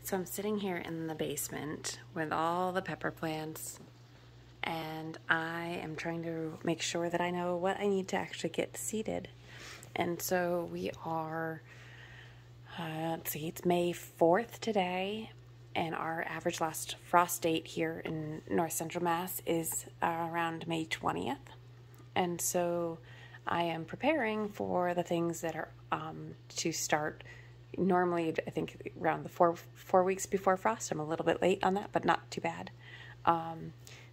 So I'm sitting here in the basement with all the pepper plants, and I am trying to make sure that I know what I need to actually get seeded. And so we are, let's see, it's May 4th today, and our average last frost date here in North Central Mass is around May 20th. And so I am preparing for the things that are to start. Normally, I think around the four weeks before frost. I'm a little bit late on that, but not too bad.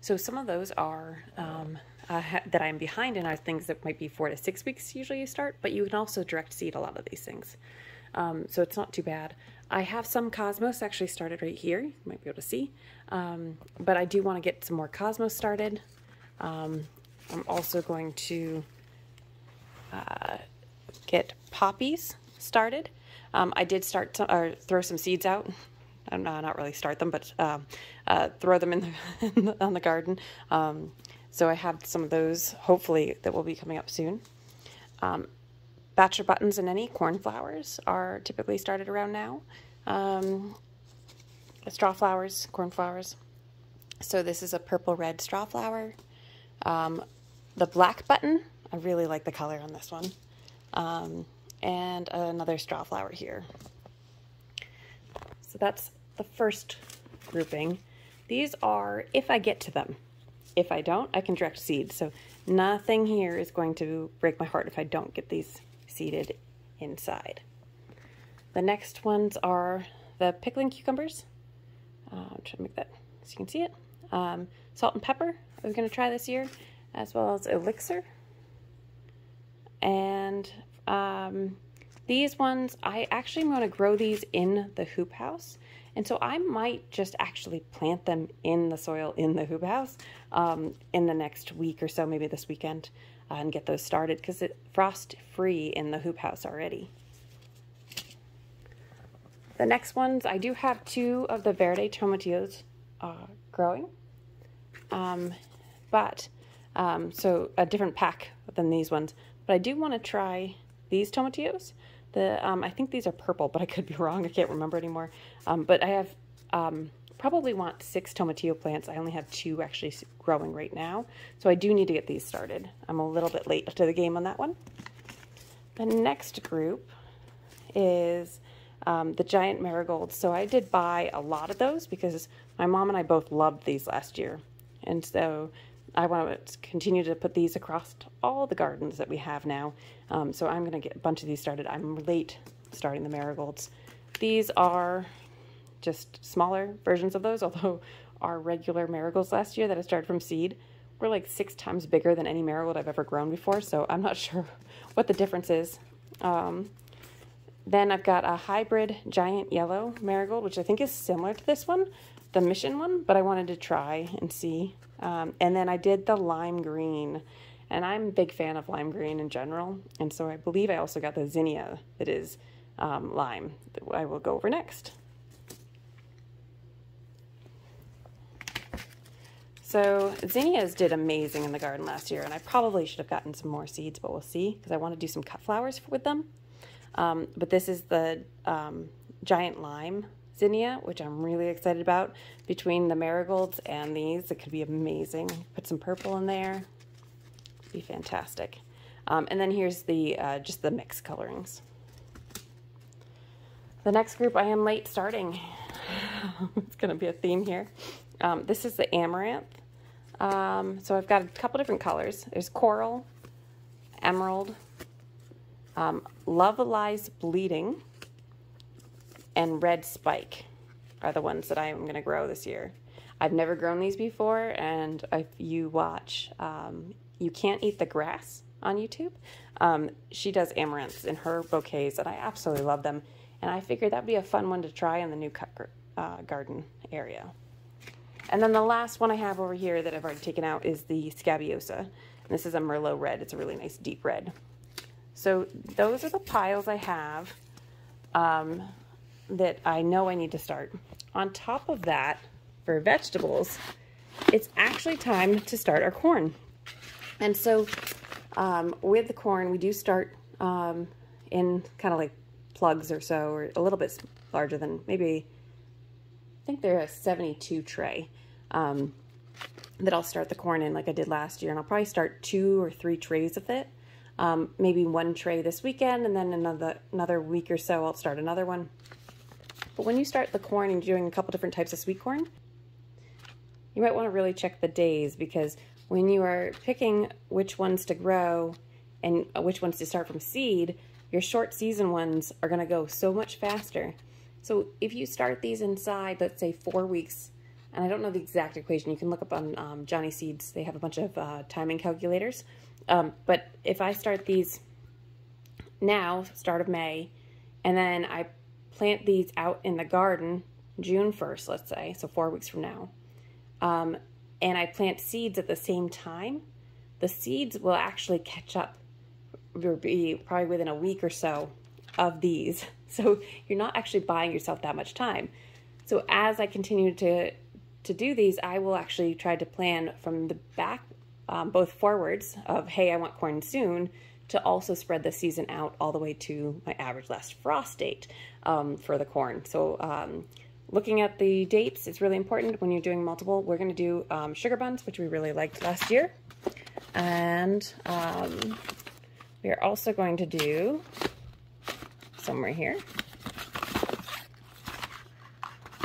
So some of those are that I'm behind in are things that might be 4 to 6 weeks usually you start, but you can also direct seed a lot of these things. So it's not too bad. I have some cosmos actually started right here. You might be able to see. But I do want to get some more cosmos started. I'm also going to get poppies started. I did start or throw some seeds out. Not really start them, but throw them on the garden. So I have some of those, hopefully, that will be coming up soon. Bachelor buttons and any cornflowers are typically started around now. Straw flowers, cornflowers. So this is a purple-red straw flower. The black button, I really like the color on this one. And another straw flower here. So that's the first grouping. These are if I get to them. If I don't, I can direct seed. So nothing here is going to break my heart if I don't get these seeded inside. The next ones are the pickling cucumbers. I'm trying to make that so you can see it. Salt and pepper I was going to try this year, as well as elixir. And these ones, I actually am going to grow these in the hoop house. And so I might just actually plant them in the soil in the hoop house in the next week or so, maybe this weekend, and get those started because it's frost free in the hoop house already. The next ones, I do have 2 of the Verde Tomatillos growing. So a different pack than these ones. But I do want to try these tomatillos. I think these are purple, but I could be wrong. I can't remember anymore. But I have probably want 6 tomatillo plants. I only have 2 actually growing right now. So I do need to get these started. I'm a little bit late to the game on that one. The next group is the giant marigolds. So I did buy a lot of those because my mom and I both loved these last year. And so I want to continue to put these across all the gardens that we have now. So I'm going to get a bunch of these started. I'm late starting the marigolds. These are just smaller versions of those, although our regular marigolds last year that I started from seed were like 6 times bigger than any marigold I've ever grown before. So I'm not sure what the difference is. Then I've got a hybrid giant yellow marigold, which I think is similar to this one, the mission one, but I wanted to try and see. And then I did the lime green, and I'm a big fan of lime green in general. And so I believe I also got the zinnia that is lime that I will go over next. So zinnias did amazing in the garden last year, and I probably should have gotten some more seeds, but we'll see because I want to do some cut flowers with them. But this is the giant lime zinnia, which I'm really excited about. Between the marigolds and these, it could be amazing. Put some purple in there. Be fantastic. And then here's the just the mixed colorings. The next group I am late starting. It's going to be a theme here. This is the Amaranth. So I've got a couple different colors. There's coral, emerald, Love Lies Bleeding, and Red Spike are the ones that I'm going to grow this year. I've never grown these before, and if you watch You Can't Eat the Grass on YouTube, she does amaranths in her bouquets, and I absolutely love them. And I figured that'd be a fun one to try in the new cut garden area. And then the last one I have over here that I've already taken out is the Scabiosa. And this is a Merlot red. It's a really nice deep red. So those are the piles I have that I know I need to start. On top of that, for vegetables, it's actually time to start our corn. And so with the corn, we do start in kind of like plugs or so, or a little bit larger than maybe think they're a 72 tray that I'll start the corn in like I did last year. And I'll probably start 2 or 3 trays of it. Maybe 1 tray this weekend, and then another week or so I'll start another one. But when you start the corn and you're doing a couple different types of sweet corn, you might want to really check the days, because when you are picking which ones to grow and which ones to start from seed, your short season ones are going to go so much faster. So if you start these inside, let's say 4 weeks, and I don't know the exact equation, you can look up on Johnny Seeds. They have a bunch of timing calculators. But if I start these now, start of May, and then I plant these out in the garden June 1st, let's say, so 4 weeks from now, and I plant seeds at the same time, the seeds will actually catch up, probably within a week or so of these. So you're not actually buying yourself that much time. So as I continue to do these, I will actually try to plan from the back, both forwards of, hey, I want corn soon, to also spread the season out all the way to my average last frost date for the corn. So looking at the dates is really important when you're doing multiple. We're going to do sugar buns, which we really liked last year. And we are also going to do, somewhere here,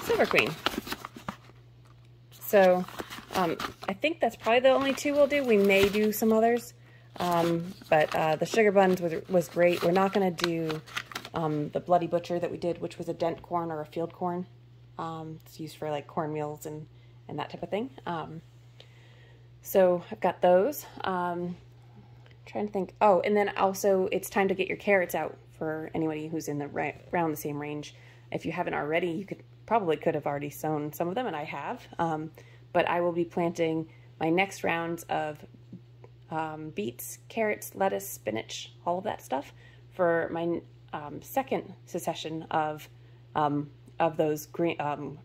Silver Queen. So I think that's probably the only 2 we'll do. We may do some others, but the sugar buns was great. We're not going to do the Bloody Butcher that we did, which was a dent corn or a field corn. It's used for like cornmeals and that type of thing. So I've got those. Trying to think. Oh, and then also it's time to get your carrots out for anybody who's in around the same range. If you haven't already, you could have already sown some of them, and I have. But I will be planting my next rounds of beets, carrots, lettuce, spinach, all of that stuff for my second succession of those green,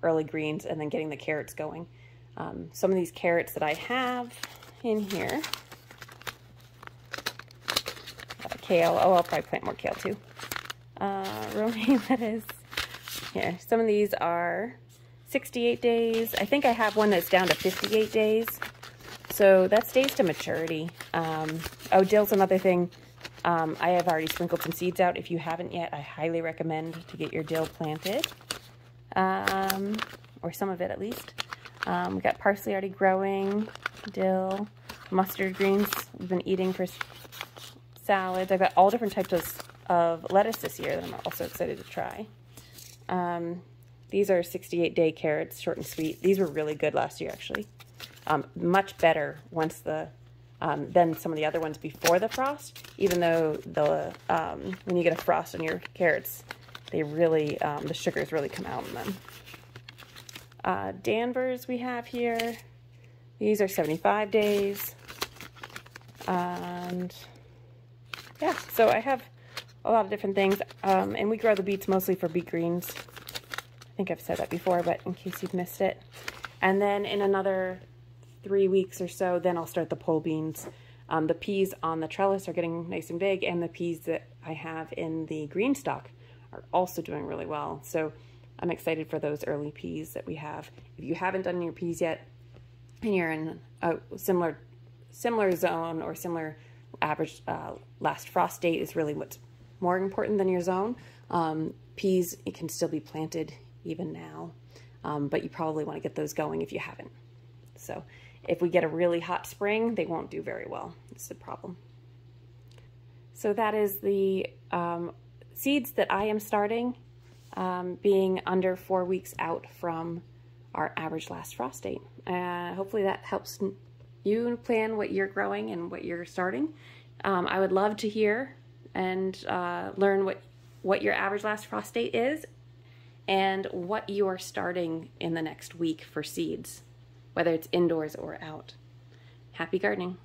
early greens, and then getting the carrots going. Some of these carrots that I have in here, kale. Oh, I'll probably plant more kale too. Romaine lettuce. Here, some of these are 68 days. I think I have one that's down to 58 days. So that's days to maturity. Oh, dill's another thing. I have already sprinkled some seeds out. If you haven't yet, I highly recommend to get your dill planted. Or some of it at least. We got parsley already growing, dill, mustard greens we've been eating for salads. I've got all different types of lettuce this year that I'm also excited to try. These are 68-day carrots, short and sweet. These were really good last year, actually. Much better once than some of the other ones before the frost. Even though when you get a frost on your carrots, they really the sugars really come out in them. Danvers we have here. These are 75 days. And yeah, so I have a lot of different things. And we grow the beets mostly for beet greens. I think I've said that before, but in case you've missed it. And then in another 3 weeks or so, then I'll start the pole beans. The peas on the trellis are getting nice and big, and the peas that I have in the green stock are also doing really well. So I'm excited for those early peas that we have. If you haven't done your peas yet, and you're in a similar zone or similar average last frost date is really what's more important than your zone. Peas, it can still be planted even now, but you probably want to get those going if you haven't. So if we get a really hot spring, they won't do very well. It's the problem. So that is the seeds that I am starting, being under 4 weeks out from our average last frost date. Hopefully that helps you plan what you're growing and what you're starting. I would love to hear and learn what your average last frost date is and what you are starting in the next week for seeds, whether it's indoors or out. Happy gardening.